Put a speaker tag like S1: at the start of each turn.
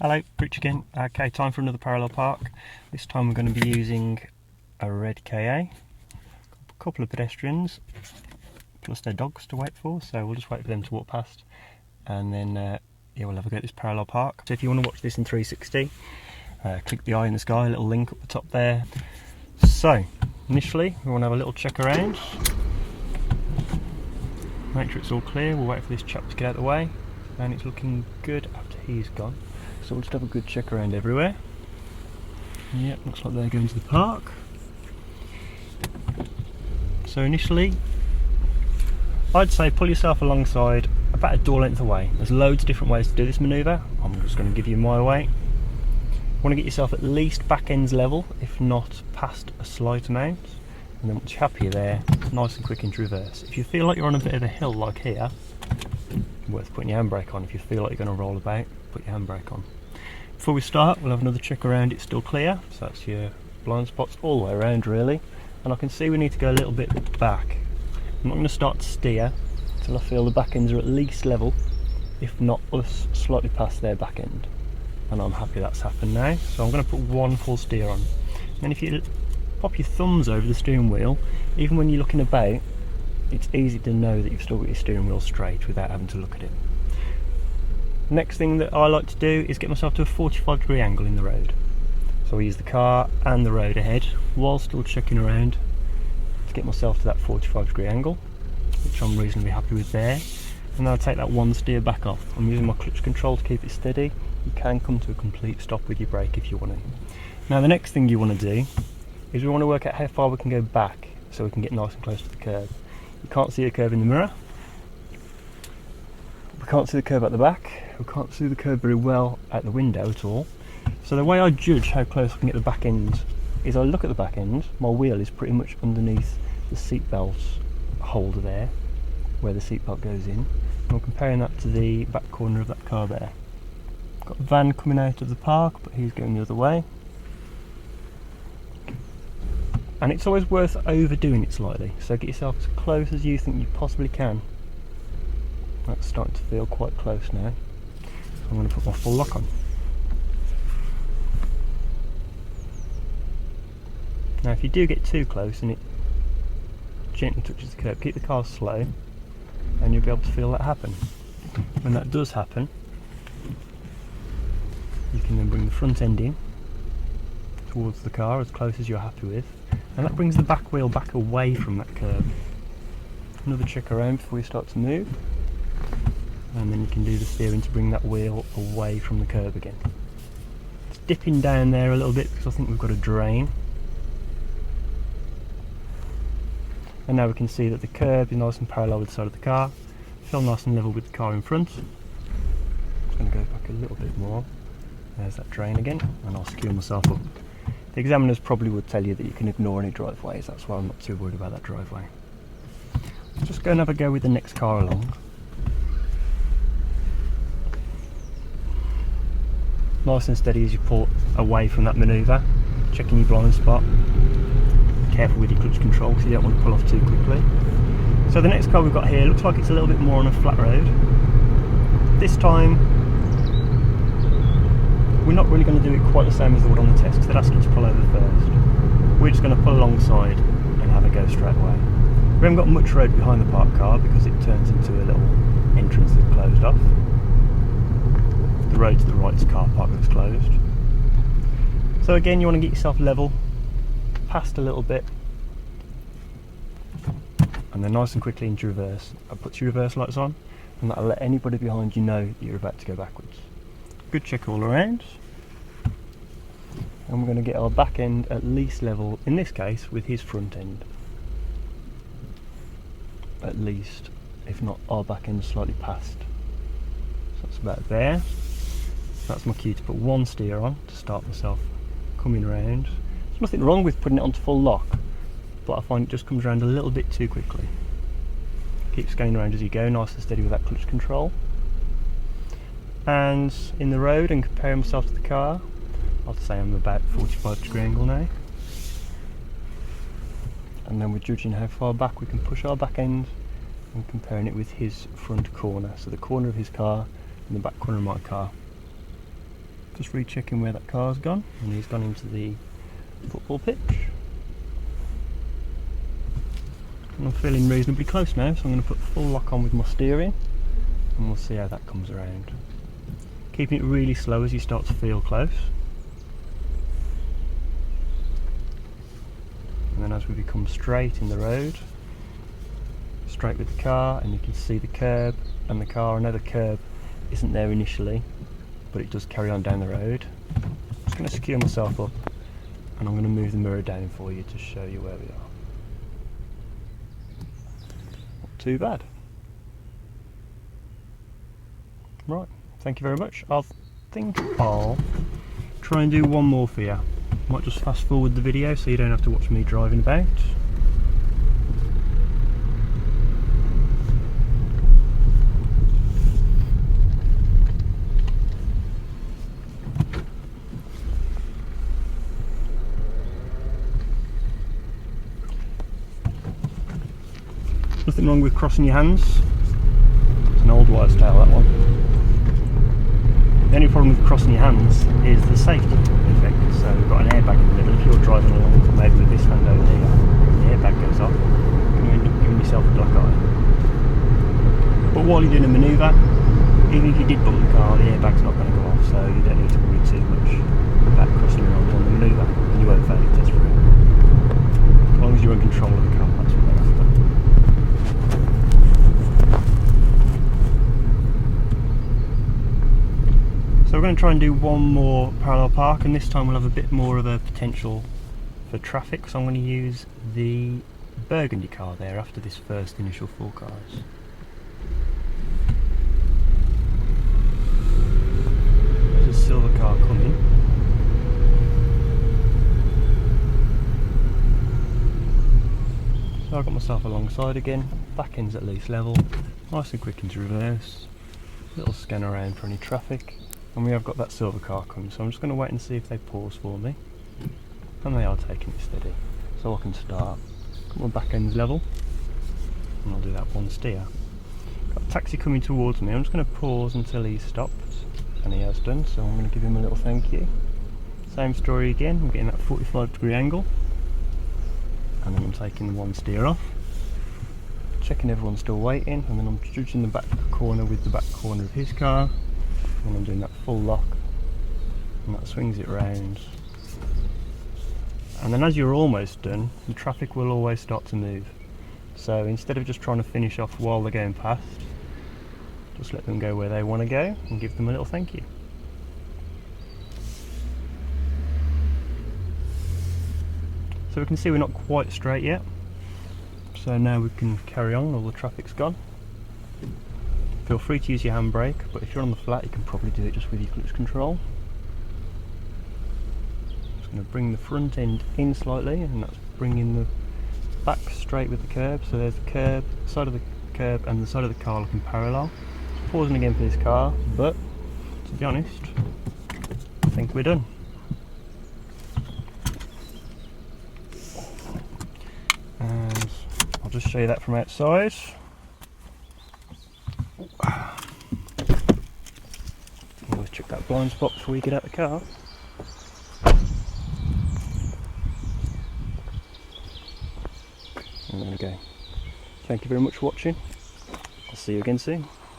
S1: Hello, Rich again. Okay, time for another parallel park. This time we're going to be using a red KA, a couple of pedestrians, plus their dogs to wait for, so we'll just wait for them to walk past and then yeah, we'll have a go at this parallel park. So if you want to watch this in 360, click the eye in the sky, a little link up the top there. So, initially we want to have a little check around, make sure it's all clear. We'll wait for this chap to get out of the way, and it's looking good after he's gone. So we'll just have a good check around everywhere. Yep, looks like they're going to the park. So initially, I'd say pull yourself alongside about a door length away. There's loads of different ways to do this manoeuvre. I'm just going to give you my way. You want to get yourself at least back ends level, if not past a slight amount. And then once you're happy there, nice and quick into reverse. If you feel like you're on a bit of a hill like here, worth putting your handbrake on. If you feel like you're going to roll about, put your handbrake on. Before we start, we'll have another check around. It's still clear, so that's your blind spots all the way around really. And I can see we need to go a little bit back. I'm not going to start to steer until I feel the back ends are at least level, if not us slightly past their back end. And I'm happy that's happened now, so I'm going to put one full steer on. And if you pop your thumbs over the steering wheel, even when you're looking about, it's easy to know that you've still got your steering wheel straight without having to look at it. Next thing that I like to do is get myself to a 45-degree angle in the road. So I use the car and the road ahead while still checking around to get myself to that 45-degree angle, which I'm reasonably happy with there. And then I'll take that one steer back off. I'm using my clutch control to keep it steady. You can come to a complete stop with your brake if you want to. Now the next thing you want to do is we want to work out how far we can go back so we can get nice and close to the curb. You can't see the curb in the mirror. We can't see the curb at the back. We can't see the curb very well at the window at all. So the way I judge how close I can get the back end is I look at the back end. My wheel is pretty much underneath the seatbelt holder there, where the seatbelt goes in. And I'm comparing that to the back corner of that car there. Got a van coming out of the park, but he's going the other way. And it's always worth overdoing it slightly, so get yourself as close as you think you possibly can. That's starting to feel quite close now. I'm going to put my full lock on. Now if you do get too close and it gently touches the curb, keep the car slow and you'll be able to feel that happen. When that does happen, you can then bring the front end in towards the car as close as you're happy with, and that brings the back wheel back away from that curb. Another check around before you start to move, and then you can do the steering to bring that wheel away from the curb again. It's dipping down there a little bit because I think we've got a drain. And now we can see that the curb is nice and parallel with the side of the car, feel nice and level with the car in front. Just going to go back a little bit more. There's that drain again, and I'll skew myself up. The examiners probably would tell you that you can ignore any driveways, that's why I'm not too worried about that driveway. Just go and have a go with the next car along. Nice and steady as you pull away from that manoeuvre, checking your blind spot. Careful with your clutch control because you don't want to pull off too quickly. So the next car we've got here looks like it's a little bit more on a flat road. This time we're not really going to do it quite the same as the one on the test because they'd ask you to pull over first. We're just going to pull alongside and have a go straight away. We haven't got much road behind the parked car because it turns into a little entrance that's closed off. The road to the right's car park that's closed. So again, you want to get yourself level, past a little bit, and then nice and quickly into reverse. I'll put your reverse lights on, and that'll let anybody behind you know that you're about to go backwards. Good check all around, and we're going to get our back end at least level, in this case with his front end. At least, if not our back end slightly past. So that's about there. That's my cue to put one steer on to start myself coming around. There's nothing wrong with putting it onto full lock, but I find it just comes around a little bit too quickly. Keep going around as you go, nice and steady with that clutch control. And in the road and comparing myself to the car, I'd say I'm about 45-degree angle now. And then we're judging how far back we can push our back end and comparing it with his front corner. So the corner of his car and the back corner of my car. Just rechecking where that car's gone, and he's gone into the football pitch. And I'm feeling reasonably close now, so I'm going to put full lock on with my steering, and we'll see how that comes around. Keeping it really slow as you start to feel close. And then as we become straight in the road, straight with the car, and you can see the kerb and the car. I know the kerb isn't there initially, but it does carry on down the road. I'm just going to secure myself up, and I'm going to move the mirror down for you to show you where we are. Not too bad. Right, thank you very much. I think I'll try and do one more for you. Might just fast forward the video so you don't have to watch me driving about. Nothing wrong with crossing your hands. It's an old wives' tale, that one. The only problem with crossing your hands is the safety effect. So we've got an airbag in the middle. If you're driving along, maybe with this hand over here, and the airbag goes off, you're going to end up giving yourself a black eye. But while you're doing a manoeuvre, even if you did bump the car, the airbag's not going to go off, so you don't need to worry too much about crossing your arms on the manoeuvre, and you won't fail your test for it. As long as you're in control of the car, that's what they're after. So we're going to try and do one more parallel park, and this time we'll have a bit more of a potential for traffic, so I'm going to use the burgundy car there after this first initial 4 cars. There's a silver car coming. So I've got myself alongside again, back end's at least level, nice and quick into reverse, little scan around for any traffic. And we have got that silver car coming, so I'm just going to wait and see if they pause for me. And they are taking it steady. So I can start. Got my back end's level. And I'll do that one steer. Got a taxi coming towards me. I'm just going to pause until he stops. And he has done, so I'm going to give him a little thank you. Same story again, I'm getting that 45-degree angle. And then I'm taking the one steer off. Checking everyone's still waiting, and then I'm judging the back corner with the back corner of his car. And I'm doing that full lock, and that swings it round. And then as you're almost done, the traffic will always start to move. So instead of just trying to finish off while they're going past, just let them go where they want to go and give them a little thank you. So we can see we're not quite straight yet. So now we can carry on, all the traffic's gone. Feel free to use your handbrake, but if you're on the flat you can probably do it just with your clutch control. Just going to bring the front end in slightly, and that's bringing the back straight with the kerb. So there's the kerb, side of the kerb and the side of the car looking parallel. Just pausing again for this car, but to be honest, I think we're done. And I'll just show you that from outside. Always check that blind spot before you get out the car. And there we go. Thank you very much for watching. I'll see you again soon.